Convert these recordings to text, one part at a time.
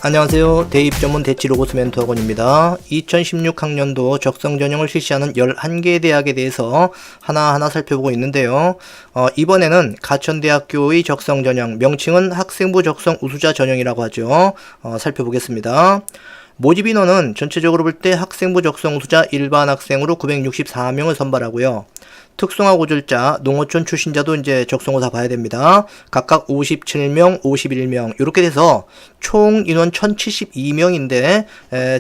안녕하세요. 대입 전문 대치로고스 멘토 학원입니다. 2016학년도 적성전형을 실시하는 11개의 대학에 대해서 하나하나 살펴보고 있는데요. 이번에는 가천대학교의 적성전형, 명칭은 학생부 적성 우수자 전형이라고 하죠. 살펴보겠습니다. 모집 인원은 전체적으로 볼 때 학생부 적성 우수자 일반 학생으로 964명을 선발하고요. 특성화 고졸자, 농어촌 출신자도 이제 적성고사 봐야 됩니다. 각각 57명, 51명 이렇게 돼서 총 인원 1072명인데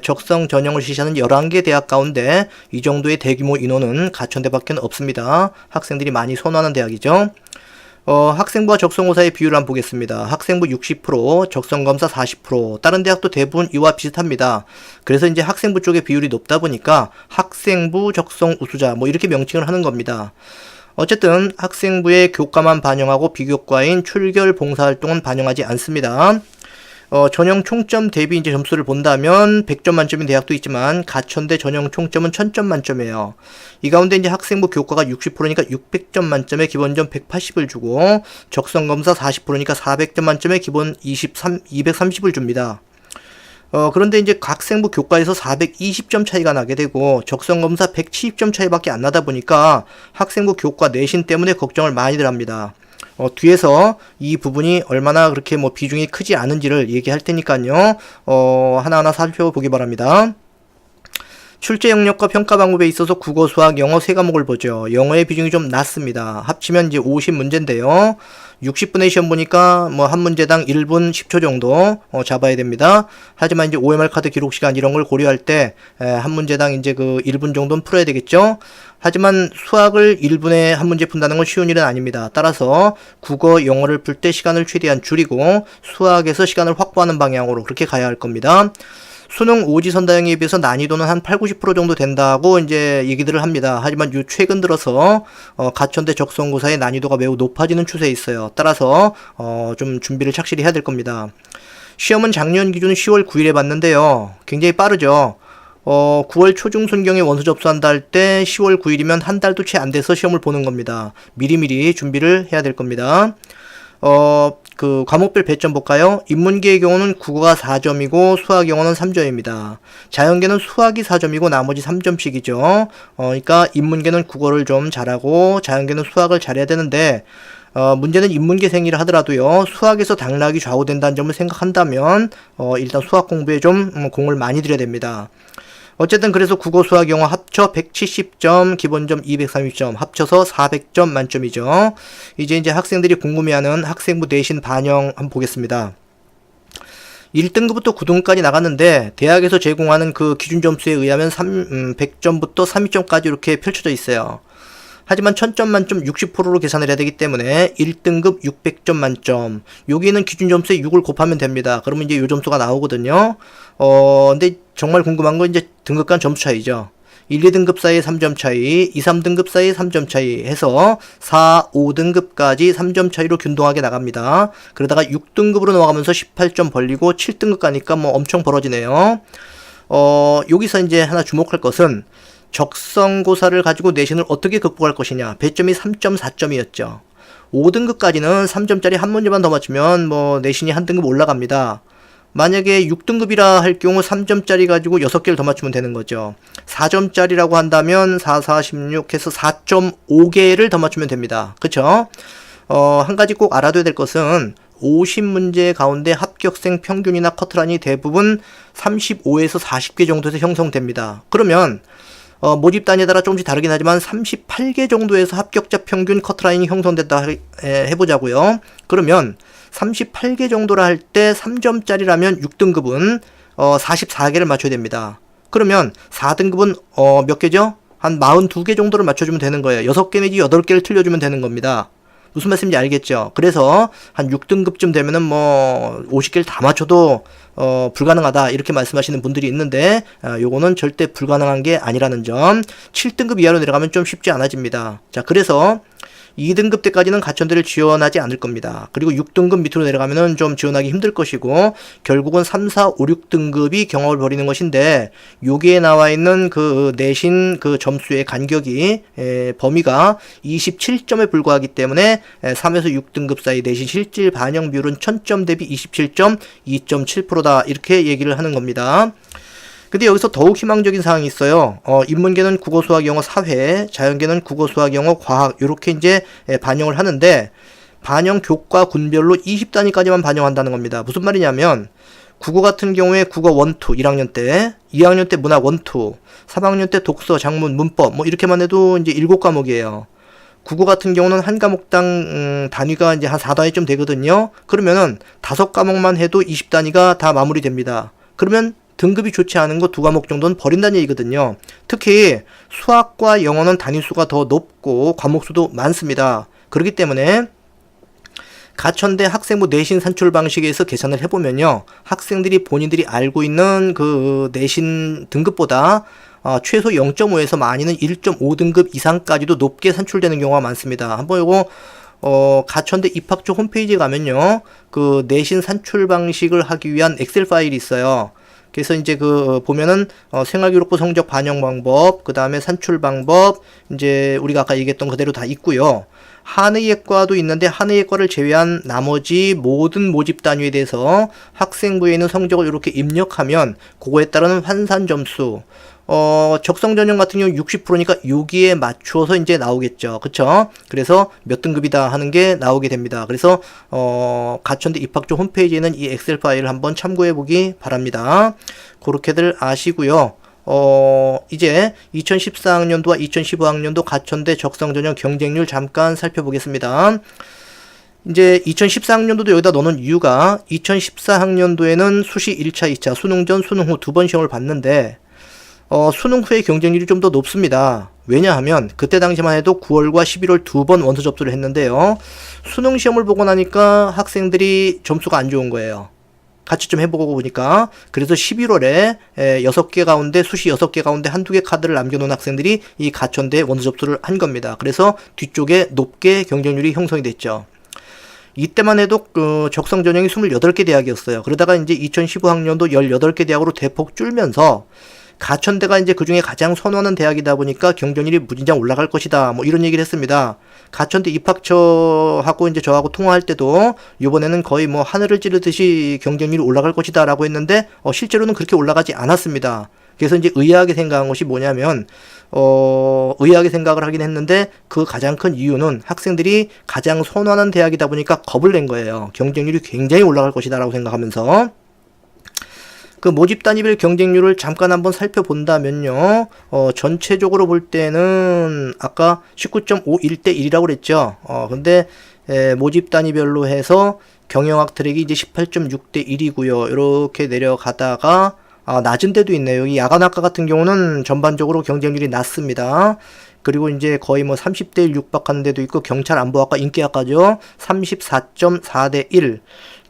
적성 전형을 실시하는 11개 대학 가운데 이 정도의 대규모 인원은 가천대밖에 없습니다. 학생들이 많이 선호하는 대학이죠. 학생부와 적성고사의 비율을 한번 보겠습니다. 학생부 60%, 적성검사 40%, 다른 대학도 대부분 이와 비슷합니다. 그래서 이제 학생부 쪽의 비율이 높다 보니까 학생부 적성 우수자 뭐 이렇게 명칭을 하는 겁니다. 어쨌든 학생부의 교과만 반영하고 비교과인 출결 봉사활동은 반영하지 않습니다. 전형 총점 대비 이제 점수를 본다면 100점 만점인 대학도 있지만 가천대 전형 총점은 1000점 만점이에요. 이 가운데 이제 학생부 교과가 60%니까 600점 만점에 기본점 180을 주고 적성검사 40%니까 400점 만점에 기본 230을 줍니다. 그런데 이제 학생부 교과에서 420점 차이가 나게 되고 적성검사 170점 차이밖에 안 나다 보니까 학생부 교과 내신 때문에 걱정을 많이들 합니다. 뒤에서 이 부분이 얼마나 그렇게 뭐 비중이 크지 않은지를 얘기할 테니까요. 하나하나 살펴보기 바랍니다. 출제 영역과 평가 방법에 있어서 국어, 수학, 영어 세 과목을 보죠. 영어의 비중이 좀 낮습니다. 합치면 이제 50문제인데요. 60분의 시험 보니까 뭐 한 문제당 1분 10초 정도 잡아야 됩니다. 하지만 이제 OMR 카드 기록 시간 이런 걸 고려할 때 한 문제당 이제 그 1분 정도는 풀어야 되겠죠. 하지만 수학을 1분에 한 문제 푼다는 건 쉬운 일은 아닙니다. 따라서 국어, 영어를 풀 때 시간을 최대한 줄이고 수학에서 시간을 확보하는 방향으로 그렇게 가야 할 겁니다. 수능 오지선다형에 비해서 난이도는 한 80-90% 정도 된다고 이제 얘기들을 합니다. 하지만 요 최근 들어서 가천대 적성고사의 난이도가 매우 높아지는 추세에 있어요. 따라서 좀 준비를 착실히 해야 될 겁니다. 시험은 작년 기준 10월 9일에 봤는데요. 굉장히 빠르죠. 9월 초중순경에 원서 접수한다 할 때 10월 9일이면 한 달도 채 안 돼서 시험을 보는 겁니다. 미리미리 준비를 해야 될 겁니다. 그 과목별 배점 볼까요? 인문계의 경우는 국어가 4점이고 수학 영어는 3점입니다. 자연계는 수학이 4점이고 나머지 3점씩이죠. 그러니까 인문계는 국어를 좀 잘하고 자연계는 수학을 잘해야 되는데 문제는 인문계생이라 하더라도요. 수학에서 당락이 좌우된다는 점을 생각한다면 일단 수학 공부에 좀 공을 많이 들여야 됩니다. 어쨌든 그래서 국어, 수학, 영어 합쳐 170점, 기본점 230점, 합쳐서 400점 만점이죠. 이제 학생들이 궁금해하는 학생부 내신 반영 한번 보겠습니다. 1등급부터 9등급까지 나갔는데 대학에서 제공하는 그 기준 점수에 의하면 100점부터 300점까지 이렇게 펼쳐져 있어요. 하지만 1000점 만점 60%로 계산을 해야 되기 때문에 1등급 600점 만점 여기는 기준 점수에 6을 곱하면 됩니다. 그러면 이제 요 점수가 나오거든요. 근데 정말 궁금한 건 이제 등급 간 점수 차이죠. 1, 2등급 사이에 3점 차이, 2, 3등급 사이에 3점 차이 해서 4, 5등급까지 3점 차이로 균등하게 나갑니다. 그러다가 6등급으로 넘어가면서 18점 벌리고 7등급 가니까 뭐 엄청 벌어지네요. 여기서 이제 하나 주목할 것은 적성고사를 가지고 내신을 어떻게 극복할 것이냐. 배점이 3.4점이었죠. 5등급까지는 3점짜리 한 문제만 더 맞추면 뭐 내신이 한 등급 올라갑니다. 만약에 6등급이라 할 경우 3점짜리 가지고 6개를 더 맞추면 되는 거죠. 4점짜리라고 한다면 4, 4, 16 해서 4.5개를 더 맞추면 됩니다. 그쵸? 한 가지 꼭 알아둬야 될 것은 50문제 가운데 합격생 평균이나 커트라인이 대부분 35에서 40개 정도에서 형성됩니다. 그러면 모집단에 따라 조금씩 다르긴 하지만 38개 정도에서 합격자 평균 커트라인이 형성됐다 해보자고요. 그러면 38개 정도라 할 때 3점짜리라면 6등급은 44개를 맞춰야 됩니다. 그러면 4등급은 몇 개죠? 한 42개 정도를 맞춰주면 되는 거예요. 6개 내지 8개를 틀려주면 되는 겁니다. 무슨 말씀인지 알겠죠? 그래서 한 6등급쯤 되면은 뭐 50개를 다 맞춰도 불가능하다 이렇게 말씀하시는 분들이 있는데 요거는 절대 불가능한 게 아니라는 점. 7등급 이하로 내려가면 좀 쉽지 않아집니다. 자, 그래서 2등급 때까지는 가천대를 지원하지 않을 겁니다. 그리고 6등급 밑으로 내려가면은 좀 지원하기 힘들 것이고, 결국은 3, 4, 5, 6등급이 경합을 벌이는 것인데, 여기에 나와 있는 그 내신 그 점수의 간격이 범위가 27점에 불과하기 때문에 3에서 6등급 사이 내신 실질 반영 비율은 1000점 대비 27점, 2.7%다 이렇게 얘기를 하는 겁니다. 근데 여기서 더욱 희망적인 사항이 있어요. 인문계는 국어, 수학, 영어, 사회, 자연계는 국어, 수학, 영어, 과학 이렇게 이제 반영을 하는데, 반영 교과 군별로 20단위까지만 반영한다는 겁니다. 무슨 말이냐면 국어 같은 경우에 국어 1, 2 1학년 때, 2학년 때 문학 1, 2, 3학년 때 독서, 작문, 문법 뭐 이렇게만 해도 이제 7과목이에요. 국어 같은 경우는 한 과목당 단위가 이제 한 4단위쯤 되거든요. 그러면은 5과목만 해도 20단위가 다 마무리됩니다. 그러면 등급이 좋지 않은 거 2과목 정도는 버린다는 얘기거든요. 특히 수학과 영어는 단위수가 더 높고 과목수도 많습니다. 그렇기 때문에 가천대 학생부 내신 산출 방식에서 계산을 해보면요, 학생들이 본인들이 알고 있는 그 내신 등급보다 최소 0.5에서 많이는 1.5등급 이상까지도 높게 산출되는 경우가 많습니다. 한번 이거 가천대 입학처 홈페이지에 가면요, 그 내신 산출 방식을 하기 위한 엑셀 파일이 있어요. 그래서 이제 그 보면은 생활기록부 성적 반영 방법, 그 다음에 산출 방법, 이제 우리가 아까 얘기했던 그대로 다 있고요. 한의예과도 있는데 한의예과를 제외한 나머지 모든 모집 단위에 대해서 학생부에 있는 성적을 이렇게 입력하면 그거에 따른 환산 점수, 적성 전형 같은 경우 60%니까 여기에 맞추어서 이제 나오겠죠. 그쵸? 그래서 몇 등급이다 하는 게 나오게 됩니다. 그래서, 가천대 입학처 홈페이지에는 이 엑셀 파일을 한번 참고해 보기 바랍니다. 그렇게들 아시고요. 이제 2014학년도와 2015학년도 가천대 적성 전형 경쟁률 잠깐 살펴보겠습니다. 이제 2014학년도도 여기다 넣는 이유가 2014학년도에는 수시 1차, 2차, 수능 전, 수능 후 두 번 시험을 봤는데, 수능 후의 경쟁률이 좀 더 높습니다. 왜냐하면 그때 당시만 해도 9월과 11월 2번 원서 접수를 했는데요. 수능 시험을 보고 나니까 학생들이 점수가 안 좋은 거예요. 같이 좀 해보고 보니까. 그래서 11월에 6개 가운데, 수시 6개 가운데 한두 개 카드를 남겨놓은 학생들이 이 가천대에 원서 접수를 한 겁니다. 그래서 뒤쪽에 높게 경쟁률이 형성이 됐죠. 이때만 해도 그 적성 전형이 28개 대학이었어요. 그러다가 이제 2015학년도 18개 대학으로 대폭 줄면서 가천대가 이제 그 중에 가장 선호하는 대학이다 보니까 경쟁률이 무진장 올라갈 것이다. 뭐 이런 얘기를 했습니다. 가천대 입학처하고 이제 저하고 통화할 때도 이번에는 거의 뭐 하늘을 찌르듯이 경쟁률이 올라갈 것이다 라고 했는데, 실제로는 그렇게 올라가지 않았습니다. 그래서 이제 의아하게 생각한 것이 뭐냐면, 의아하게 생각을 하긴 했는데 그 가장 큰 이유는 학생들이 가장 선호하는 대학이다 보니까 겁을 낸 거예요. 경쟁률이 굉장히 올라갈 것이다 라고 생각하면서. 그 모집 단위별 경쟁률을 잠깐 한번 살펴본다면요, 전체적으로 볼 때는 아까 19.51대 1이라고 그랬죠. 근데 모집 단위별로 해서 경영학 트랙이 이제 18.6대 1이고요. 이렇게 내려가다가 낮은 데도 있네요. 여기 야간학과 같은 경우는 전반적으로 경쟁률이 낮습니다. 그리고 이제 거의 뭐 30대 1 육박하는 데도 있고, 경찰 안보학과 인계학과죠. 34.4대 1.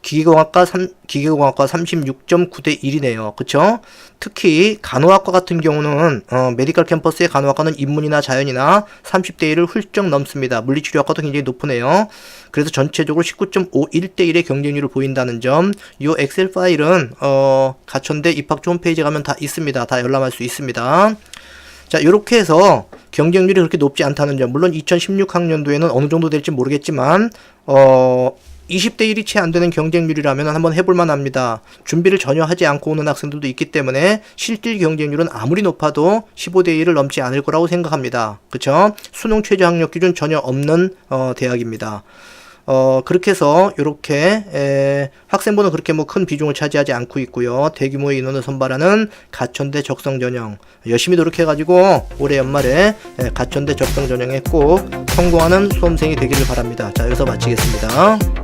기계공학과 36.9대 1이네요. 그쵸? 특히 간호학과 같은 경우는 메디컬 캠퍼스의 간호학과는 인문이나 자연이나 30대 1을 훌쩍 넘습니다. 물리치료학과도 굉장히 높으네요. 그래서 전체적으로 19.51대 1의 경쟁률을 보인다는 점, 이 엑셀 파일은 가천대 입학처 홈페이지에 가면 다 있습니다. 다 열람할 수 있습니다. 자, 이렇게 해서 경쟁률이 그렇게 높지 않다는 점, 물론 2016학년도에는 어느 정도 될지 모르겠지만 20대 1이 채 안 되는 경쟁률이라면 한번 해볼만 합니다. 준비를 전혀 하지 않고 오는 학생들도 있기 때문에 실질 경쟁률은 아무리 높아도 15대 1을 넘지 않을 거라고 생각합니다. 그쵸? 수능 최저 학력 기준 전혀 없는 대학입니다. 그렇게 해서 이렇게 학생부는 그렇게 뭐 큰 비중을 차지하지 않고 있고요. 대규모의 인원을 선발하는 가천대 적성 전형, 열심히 노력해가지고 올해 연말에 가천대 적성 전형에 꼭 성공하는 수험생이 되기를 바랍니다. 자, 여기서 마치겠습니다.